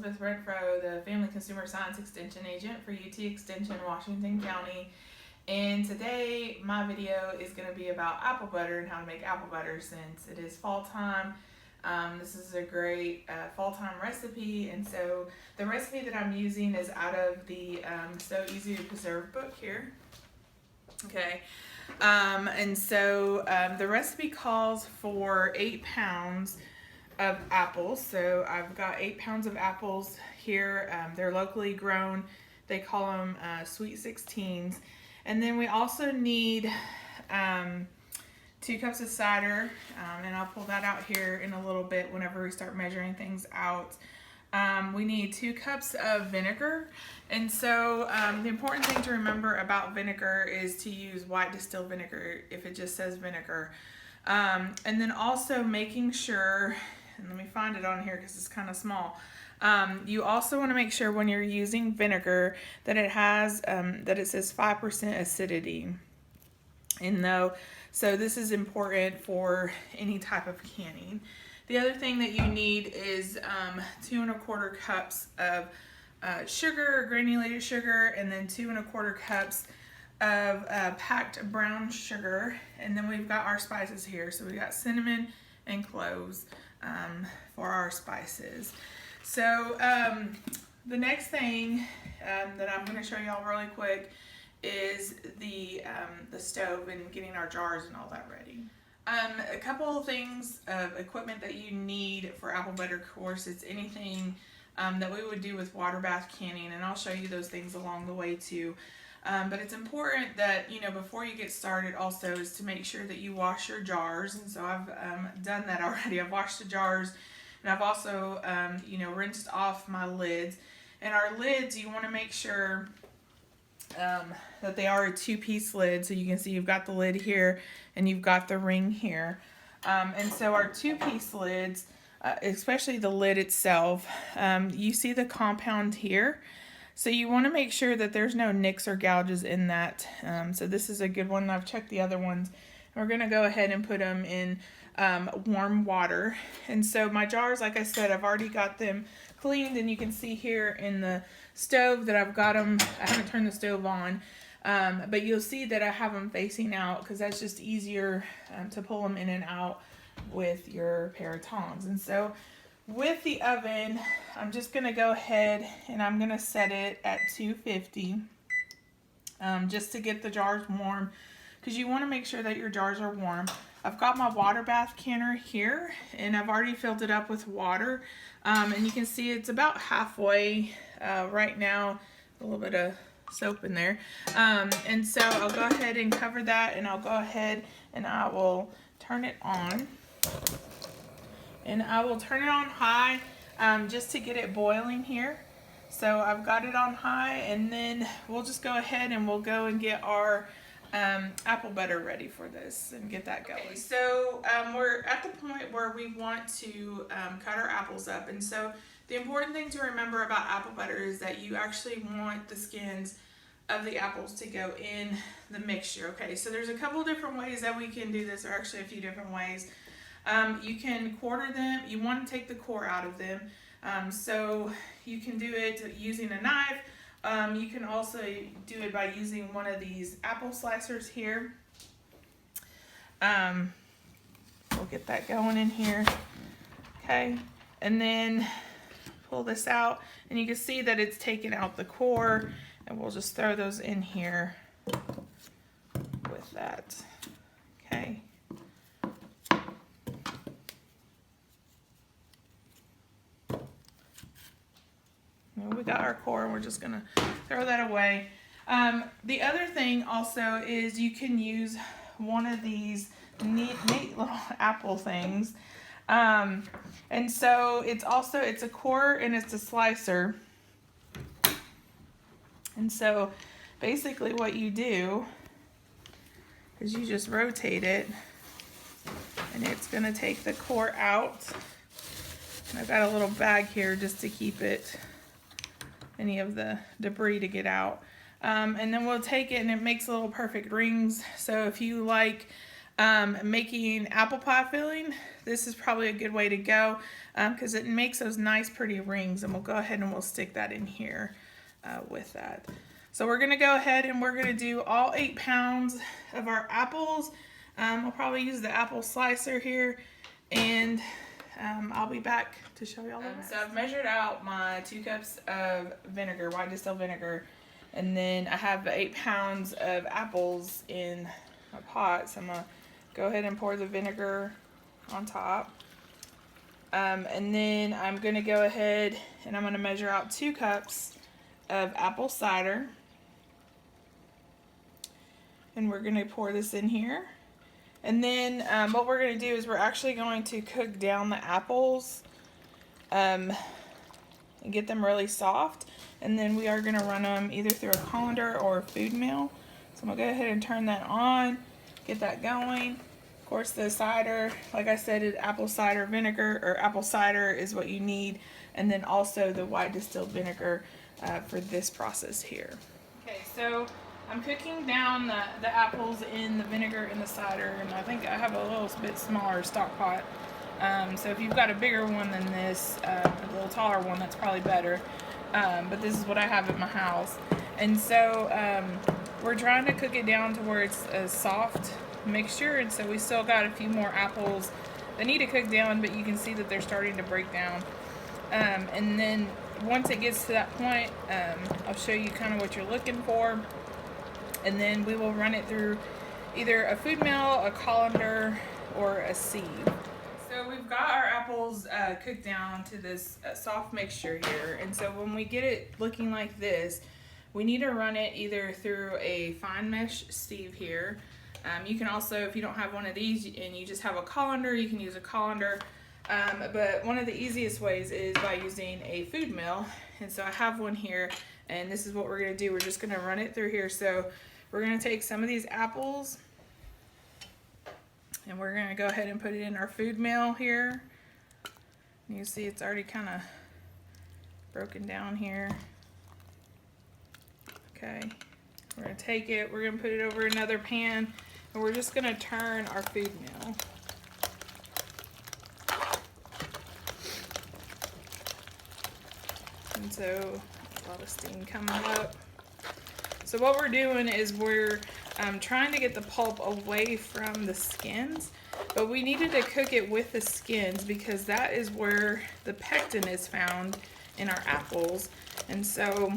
Elizabeth Renfro, the Family Consumer Science Extension Agent for UT Extension, Washington County. And today my video is going to be about apple butter and how to make apple butter since it is fall time. This is a great fall time recipe, and so the recipe that I'm using is out of the So Easy to Preserve book here. Okay, and so the recipe calls for 8 pounds of apples. So I've got 8 pounds of apples here. They're locally grown. They call them sweet 16s. And then we also need 2 cups of cider, and I'll pull that out here in a little bit whenever we start measuring things out. We need 2 cups of vinegar, and so the important thing to remember about vinegar is to use white distilled vinegar if it just says vinegar. And then also making sure, and let me find it on here because it's kind of small. You also want to make sure when you're using vinegar that it has that it says 5% acidity. And so this is important for any type of canning. The other thing that you need is 2 1/4 cups of sugar, granulated sugar, and then 2 1/4 cups of packed brown sugar. And then we've got our spices here. So we got cinnamon and cloves for our spices. So the next thing that I'm going to show y'all really quick is the stove and getting our jars and all that ready. A couple of things of equipment that you need for apple butter, of course, it's anything that we would do with Waterbath canning, and I'll show you those things along the way too. But it's important that, you know, before you get started also is to make sure that you wash your jars, and so I've done that already. I've washed the jars, and I've also, you know, rinsed off my lids. And our lids, you want to make sure that they are a 2-piece lid. So you can see you've got the lid here and you've got the ring here. And so our 2-piece lids, especially the lid itself, you see the compound here. So you want to make sure that there's no nicks or gouges in that. So this is a good one. I've checked the other ones. We're going to go ahead and put them in warm water. And so my jars, like I said, I've already got them cleaned, and you can see here in the stove that I've got them. I haven't turned the stove on, but you'll see that I have them facing out because that's just easier to pull them in and out with your pair of tongs. And so with the oven, I'm just going to go ahead and I'm going to set it at 250 just to get the jars warm, because you want to make sure that your jars are warm. I've got my Waterbath canner here, and I've already filled it up with water, and you can see it's about halfway right now, a little bit of soap in there, and so I'll go ahead and cover that, and I'll go ahead and I will turn it on, and I will turn it on high just to get it boiling here. So I've got it on high, and then we'll just go ahead and we'll go and get our apple butter ready for this and get that going. Okay, so we're at the point where we want to cut our apples up, and so the important thing to remember about apple butter is that you actually want the skins of the apples to go in the mixture. Okay, so there's a couple different ways that we can do this, or actually a few different ways. You can quarter them. You want to take the core out of them, so you can do it using a knife. You can also do it by using one of these apple slicers here. We'll get that going in here. Okay, and then pull this out, and you can see that it's taken out the core, and we'll just throw those in here with that. Okay. We got our core, and we're just gonna throw that away. The other thing also is you can use one of these neat little apple things, and so it's a core and it's a slicer. And so basically what you do is you just rotate it, and it's gonna take the core out. And I've got a little bag here just to keep any of the debris to get out. And then we'll take it, and it makes little perfect rings. So if you like making apple pie filling, this is probably a good way to go because it makes those nice pretty rings, and we'll go ahead and we'll stick that in here with that. So we're going to go ahead and we're going to do all 8 pounds of our apples. I'll probably use the apple slicer here, and I'll be back to show y'all that. So I've measured out my 2 cups of vinegar, white distilled vinegar, and then I have 8 pounds of apples in my pot. So I'm going to go ahead and pour the vinegar on top. And then I'm going to go ahead and I'm going to measure out 2 cups of apple cider. And we're going to pour this in here. And then what we're going to do is we're actually going to cook down the apples and get them really soft. And then we are going to run them either through a colander or a food mill. So I'm going to go ahead and turn that on, get that going. Of course, the cider, like I said, is apple cider vinegar, or apple cider is what you need. And then also the white distilled vinegar for this process here. Okay, so I'm cooking down the apples in the vinegar and the cider, and I think I have a little bit smaller stock pot. So if you've got a bigger one than this, a little taller one, that's probably better. But this is what I have at my house. And so we're trying to cook it down to where it's a soft mixture, and so we still got a few more apples that need to cook down, but you can see that they're starting to break down. And then once it gets to that point, I'll show you kind of what you're looking for. And then we will run it through either a food mill, a colander, or a sieve. So we've got our apples cooked down to this soft mixture here. And so when we get it looking like this, we need to run it either through a fine mesh sieve here. You can also, if you don't have one of these and you just have a colander, you can use a colander. But one of the easiest ways is by using a food mill. And so I have one here, and this is what we're going to do. We're just going to run it through here. So we're going to take some of these apples, and we're going to go ahead and put it in our food mill here. You see it's already kind of broken down here. Okay, we're going to take it, we're going to put it over another pan, and we're just going to turn our food mill. And so a lot of steam coming up. So what we're doing is we're trying to get the pulp away from the skins, but we needed to cook it with the skins because that is where the pectin is found in our apples. And so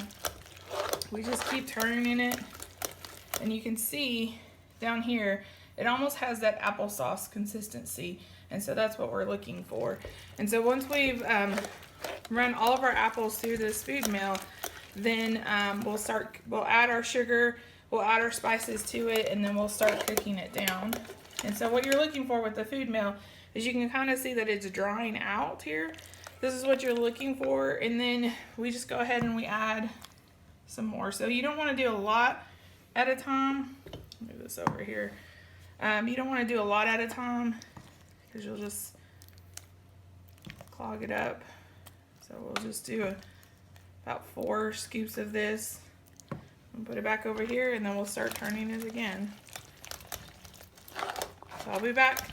we just keep turning it, and you can see down here it almost has that applesauce consistency, and so that's what we're looking for. And so once we've run all of our apples through this food mill, then we'll add our sugar, we'll add our spices to it, and then we'll start cooking it down. And so what you're looking for with the food mill is you can kind of see that it's drying out here. This is what you're looking for, and then we just go ahead and we add some more. So you don't want to do a lot at a time. Move this over here. You don't want to do a lot at a time because you'll just clog it up. So we'll just do about 4 scoops of this and put it back over here, and then we'll start turning it again. So I'll be back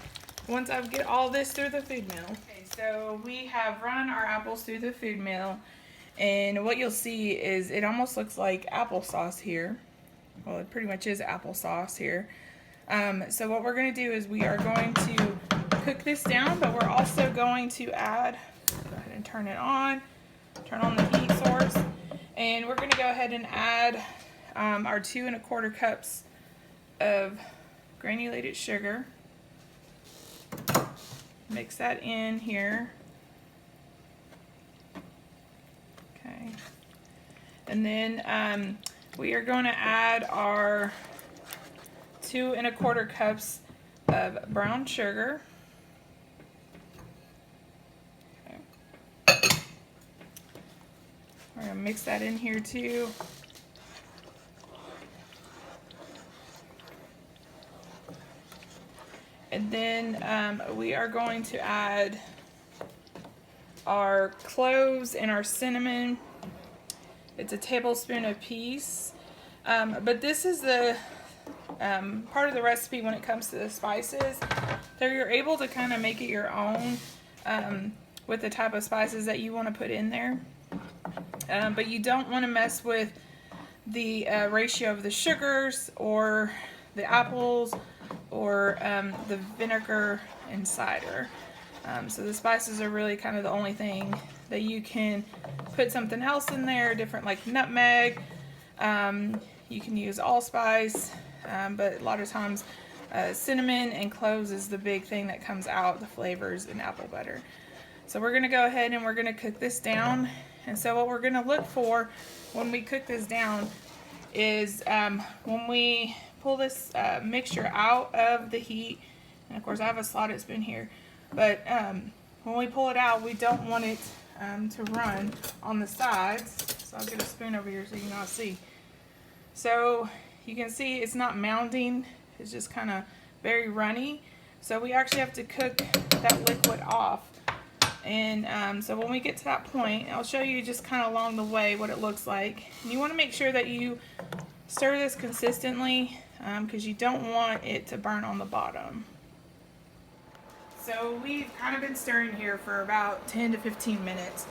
once I get all this through the food mill. Okay, so we have run our apples through the food mill, and what you'll see is it almost looks like applesauce here. Well, it pretty much is applesauce here. So what we're going to do is we are going to cook this down, but we're also going to add, go ahead and turn it on. Turn on the heat source, and we're going to go ahead and add our 2 1/4 cups of granulated sugar. Mix that in here. Okay, and then we are going to add our 2 1/4 cups of brown sugar. We're going to mix that in here too. And then we are going to add our cloves and our cinnamon. It's a tablespoon apiece. But this is the part of the recipe when it comes to the spices. So you're able to kind of make it your own with the type of spices that you want to put in there. But you don't want to mess with the ratio of the sugars or the apples or the vinegar and cider. So the spices are really kind of the only thing that you can put something else in there, different like nutmeg. You can use allspice, but a lot of times cinnamon and cloves is the big thing that comes out, the flavors in apple butter. So we're going to go ahead and we're going to cook this down. And so what we're going to look for when we cook this down is when we pull this mixture out of the heat, and of course I have a slotted spoon here, but when we pull it out, we don't want it to run on the sides. So I'll get a spoon over here so you can all see. So you can see it's not mounding, it's just kind of very runny. So we actually have to cook that liquid off. And so when we get to that point, I'll show you just kind of along the way what it looks like. And you want to make sure that you stir this consistently because you don't want it to burn on the bottom. So we've kind of been stirring here for about 10 to 15 minutes.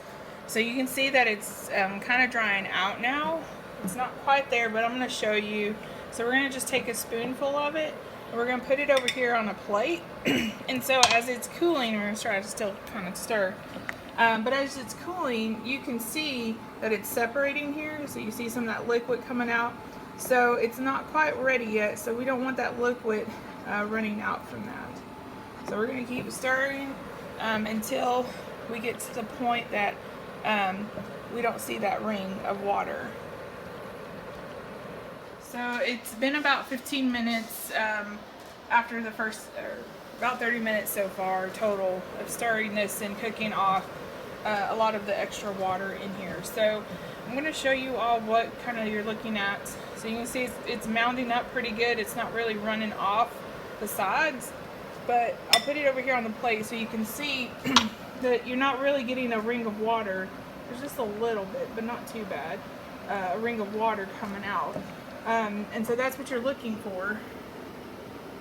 So you can see that it's kind of drying out now. It's not quite there, but I'm going to show you. So we're going to just take a spoonful of it, and we're going to put it over here on a plate. And so as it's cooling, we're going to try to still kind of stir. But as it's cooling, you can see that it's separating here. So you see some of that liquid coming out. So it's not quite ready yet, so we don't want that liquid running out from that. So we're going to keep stirring until we get to the point that we don't see that ring of water. So it's been about 15 minutes after the first, about 30 minutes so far total of stirring this and cooking off a lot of the extra water in here. So I'm going to show you all what kind of you're looking at. So you can see it's mounding up pretty good. It's not really running off the sides, but I'll put it over here on the plate so you can see that you're not really getting a ring of water. There's just a little bit, but not too bad, a ring of water coming out. And so that's what you're looking for.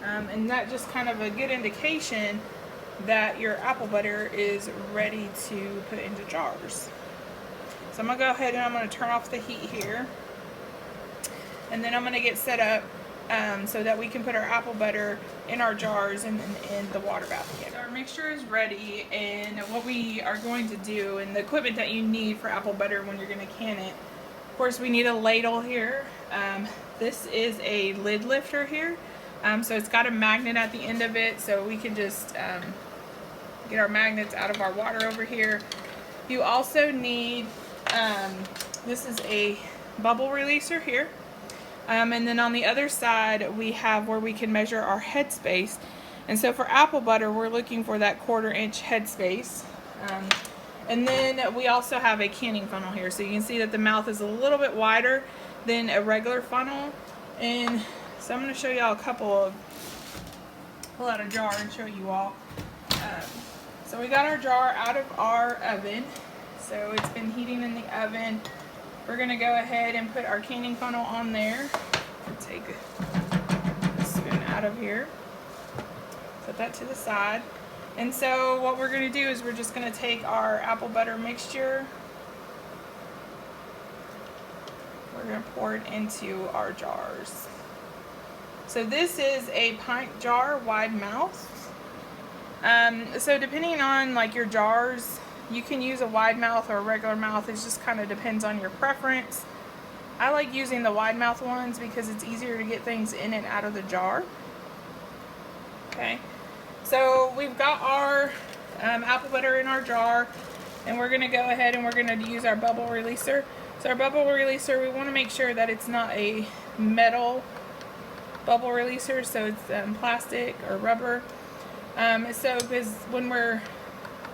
And that just kind of a good indication that your apple butter is ready to put into jars. So I'm going to go ahead and I'm going to turn off the heat here. And then I'm going to get set up so that we can put our apple butter in our jars and in the water bath again. So our mixture is ready, and what we are going to do and the equipment that you need for apple butter when you're going to can it. Of course, we need a ladle here. This is a lid lifter here. So it's got a magnet at the end of it, so we can just get our magnets out of our water over here. You also need, this is a bubble releaser here. And then on the other side, we have where we can measure our head space. And so for apple butter, we're looking for that 1/4 inch head space. And then we also have a canning funnel here. So you can see that the mouth is a little bit wider than a regular funnel. And so I'm going to show y'all a couple of, pull out a jar and show you all. So we got our jar out of our oven. So it's been heating in the oven. We're going to go ahead and put our canning funnel on there. Take the spoon out of here. Put that to the side. And so what we're going to do is we're just going to take our apple butter mixture. We're going to pour it into our jars. So this is a pint jar, wide mouth. So depending on like your jars, you can use a wide mouth or a regular mouth. It just kind of depends on your preference. I like using the wide mouth ones because it's easier to get things in and out of the jar. Okay, so we've got our apple butter in our jar, and we're going to go ahead and we're going to use our bubble releaser. So our bubble releaser, we want to make sure that it's not a metal bubble releaser, so it's plastic or rubber. So because when we're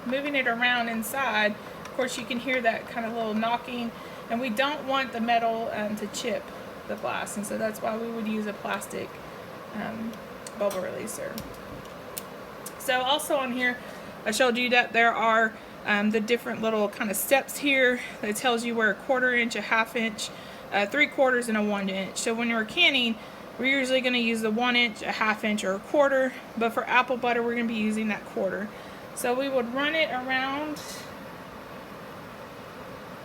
moving it around inside, of course you can hear that kind of little knocking, and we don't want the metal to chip the glass, and so that's why we would use a plastic bubble releaser. So also on here I showed you that there are the different little kind of steps here that tells you where a 1/4 inch, a 1/2 inch, 3/4 and a 1 inch. So when you're canning, We're usually going to use the 1 inch, a 1/2 inch, or a 1/4, but for apple butter we're going to be using that 1/4. So we would run it around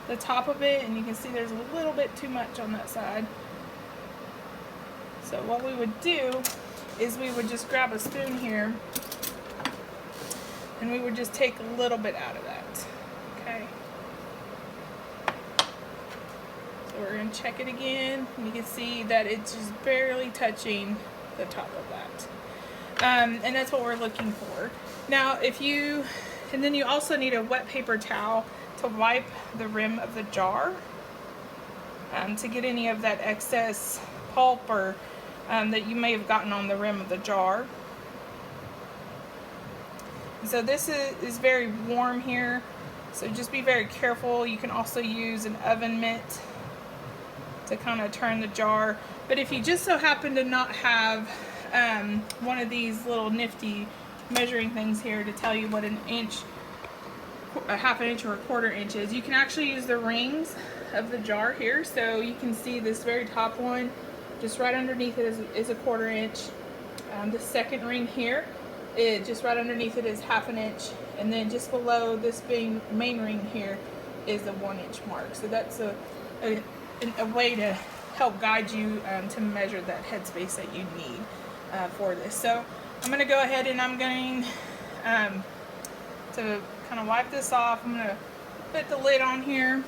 the top of it, and you can see there's a little bit too much on that side. So what we would do is we would just grab a spoon here and we would just take a little bit out of that. Okay. So we're going to check it again, and you can see that it's just barely touching the top of that. And that's what we're looking for. Now and then you also need a wet paper towel to wipe the rim of the jar to get any of that excess pulp or that you may have gotten on the rim of the jar. So this is very warm here, so just be very careful. You can also use an oven mitt to kind of turn the jar. But if you just so happen to not have one of these little nifty measuring things here to tell you what an inch, a 1/2 inch, or a 1/4 inch is, you can actually use the rings of the jar here. So you can see this very top one, just right underneath it is a 1/4 inch. The second ring here, just right underneath it is 1/2 inch, and then just below this being main ring here is a 1 inch mark. So that's a way to help guide you to measure that headspace that you need for this. So I'm going to go ahead and I'm going to kind of wipe this off. I'm going to put the lid on here.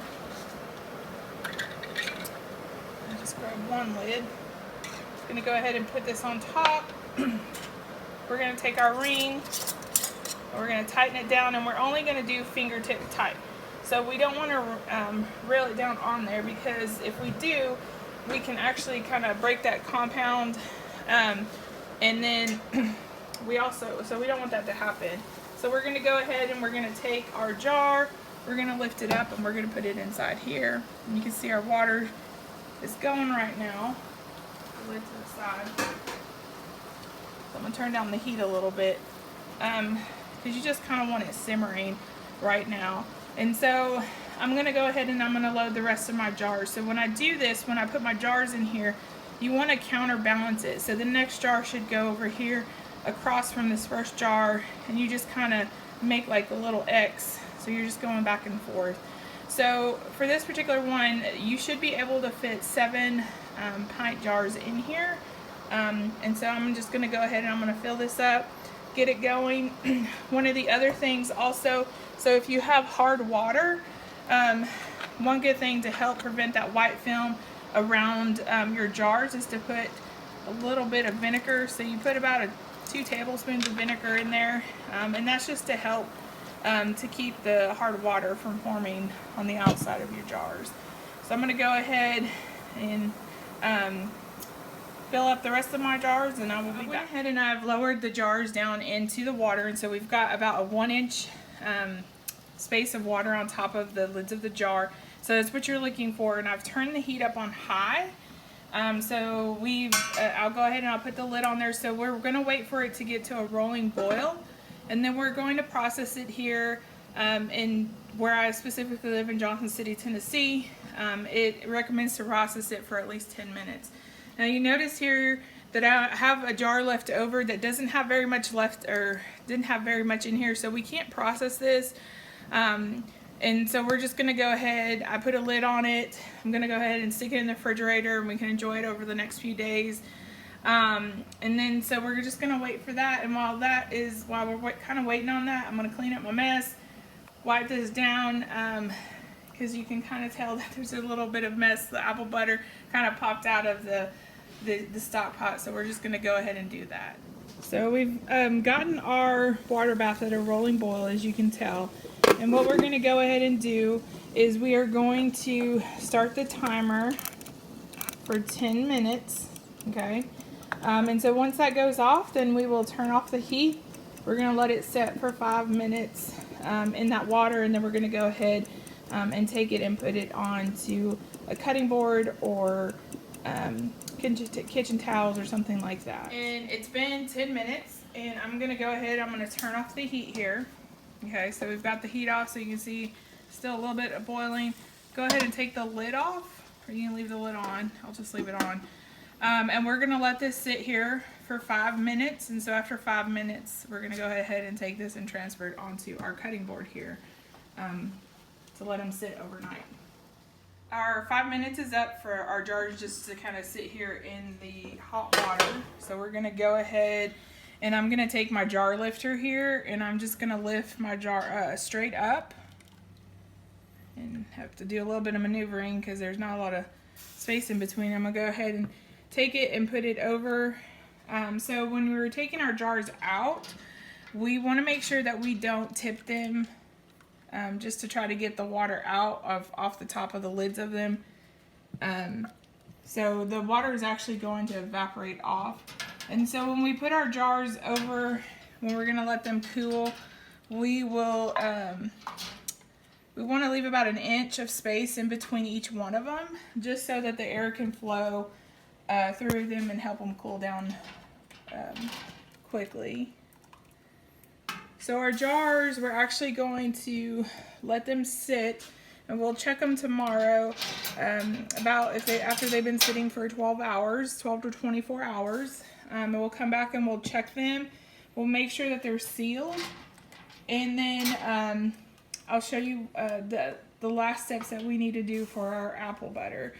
I just grab one lid. I'm going to go ahead and put this on top. We're going to take our ring, we're going to tighten it down, and we're only going to do fingertip tight. So we don't want to rail it down on there, because if we do, we can actually kind of break that compound, and then we don't want that to happen. So we're going to go ahead and we're going to take our jar, we're going to lift it up, and we're going to put it inside here. And you can see our water is going right now. The lid to the side. So I'm going to turn down the heat a little bit, because you just kind of want it simmering right now. And so I'm going to go ahead and I'm going to load the rest of my jars. So when I do this, when I put my jars in here, you want to counterbalance it. So the next jar should go over here across from this first jar, and you just kind of make like a little X. So you're just going back and forth. So for this particular one, you should be able to fit 7 pint jars in here. And so I'm just going to go ahead and I'm going to fill this up, get it going. One of the other things also, so if you have hard water, one good thing to help prevent that white film around your jars is to put a little bit of vinegar. So you put about 2 tablespoons of vinegar in there, and that's just to help to keep the hard water from forming on the outside of your jars. So I'm going to go ahead and fill up the rest of my jars, and I will be back. I went ahead and I've lowered the jars down into the water, and so we've got about a 1 inch space of water on top of the lids of the jar. So that's what you're looking for, and I've turned the heat up on high. So I'll go ahead and I'll put the lid on there. So we're going to wait for it to get to a rolling boil, and then we're going to process it here in where I specifically live in Johnson City, Tennessee. It recommends to process it for at least 10 minutes. Now you notice here that I have a jar left over that doesn't have very much left, or didn't have very much in here, so we can't process this. And so we're just going to go ahead, I put a lid on it, I'm going to go ahead and stick it in the refrigerator, and we can enjoy it over the next few days. And then so we're just going to wait for that, and while we're kind of waiting on that, I'm going to clean up my mess, wipe this down, because you can kind of tell that there's a little bit of mess. The apple butter kind of popped out of the stock pot, so we're just going to go ahead and do that. So we've gotten our water bath at a rolling boil, as you can tell, and what we're going to go ahead and do is we are going to start the timer for 10 minutes, okay? And so once that goes off, then we will turn off the heat. We're going to let it set for 5 minutes in that water, and then we're going to go ahead and take it and put it onto a cutting board or kitchen towels or something like that. And it's been 10 minutes, and I'm going to go ahead, I'm going to turn off the heat here. Okay, so we've got the heat off, so you can see still a little bit of boiling. Go ahead and take the lid off, or you can leave the lid on. I'll just leave it on. And we're gonna let this sit here for 5 minutes. And so after 5 minutes, we're gonna go ahead and take this and transfer it onto our cutting board here to let them sit overnight. Our 5 minutes is up for our jars just to kind of sit here in the hot water. So we're gonna go ahead and I'm gonna take my jar lifter here and I'm just gonna lift my jar straight up. And have to do a little bit of maneuvering because there's not a lot of space in between. I'm gonna go ahead and take it and put it over. So when we were taking our jars out, we want to make sure that we don't tip them just to try to get the water out off the top of the lids of them. So the water is actually going to evaporate off. And so when we put our jars over, when we're gonna let them cool, we will we want to leave about 1 inch of space in between each one of them, just so that the air can flow through them and help them cool down quickly. So our jars, we're actually going to let them sit, and we'll check them tomorrow after they've been sitting for 12 to 24 hours. And we'll come back and we'll check them. We'll make sure that they're sealed, and then I'll show you the last steps that we need to do for our apple butter.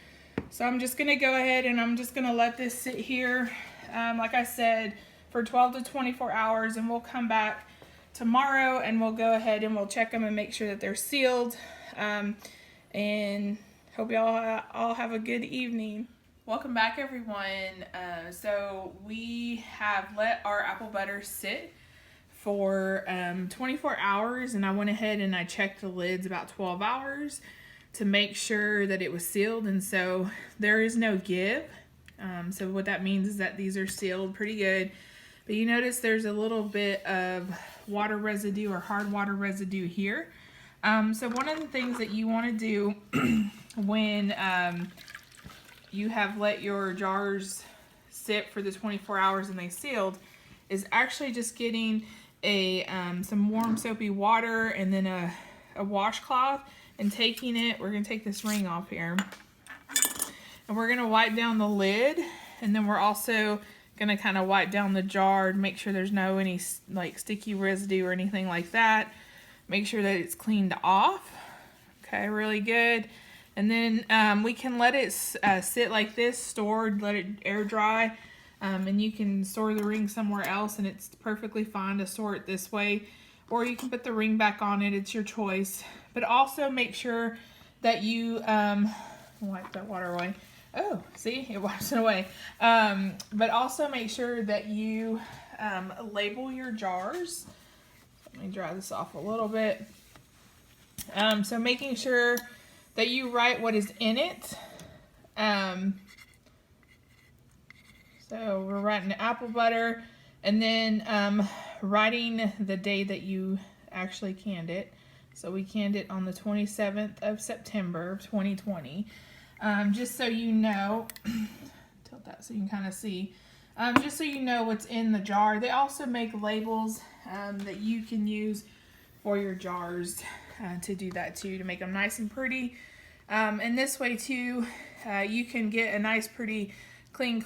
So I'm just gonna go ahead and I'm just gonna let this sit here, like I said, for 12 to 24 hours, and we'll come back tomorrow and we'll go ahead and we'll check them and make sure that they're sealed. And hope y'all all have a good evening. Welcome back, everyone. So we have let our apple butter sit for 24 hours, and I went ahead and I checked the lids about 12 hours to make sure that it was sealed, and so there is no give. So what that means is that these are sealed pretty good, but you notice there's a little bit of water residue or hard water residue here. So one of the things that you want to do when you have let your jars sit for the 24 hours and they sealed is actually just getting some warm soapy water and then a washcloth and taking it. We're going to take this ring off here and we're going to wipe down the lid, and then we're also going to kind of wipe down the jar to make sure there's no any like sticky residue or anything like that. Make sure that it's cleaned off. Okay, really good. And then we can let it sit like this, stored, let it air dry. And you can store the ring somewhere else, and it's perfectly fine to store it this way. Or you can put the ring back on it, it's your choice. But also make sure that you, wipe that water away. Oh, see, it wipes it away. But also make sure that you label your jars. Let me dry this off a little bit. So making sure that you write what is in it. So we're writing apple butter, and then writing the day that you actually canned it. So we canned it on the 27th of September of 2020. Just so you know, tilt that so you can kind of see. Just so you know what's in the jar. They also make labels that you can use for your jars to do that too, to make them nice and pretty. And this way too, you can get a nice pretty clean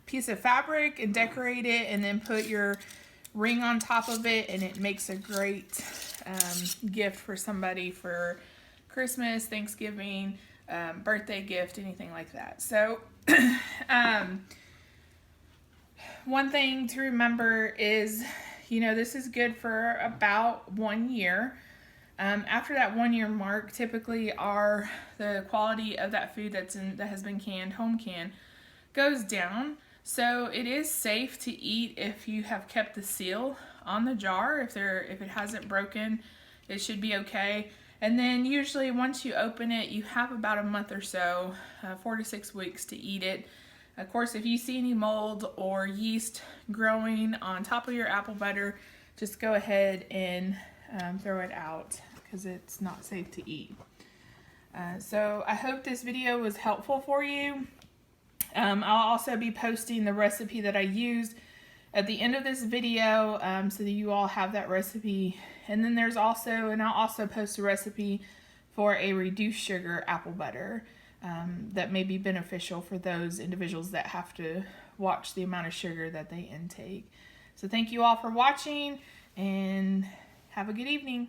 piece of fabric and decorate it, and then put your ring on top of it, and it makes a great gift for somebody for Christmas, Thanksgiving, birthday gift, anything like that. So one thing to remember is, you know, this is good for about 1 year. After that 1 year mark, typically the quality of that food that has been canned, home canned, goes down. So it is safe to eat if you have kept the seal on the jar. If it hasn't broken, it should be okay. And then usually once you open it, you have about a month or so, 4 to 6 weeks to eat it. Of course, if you see any mold or yeast growing on top of your apple butter, just go ahead and throw it out because it's not safe to eat. So I hope this video was helpful for you. I'll also be posting the recipe that I used at the end of this video so that you all have that recipe. And then I'll also post a recipe for a reduced sugar apple butter. that may be beneficial for those individuals that have to watch the amount of sugar that they intake. So thank you all for watching, and have a good evening.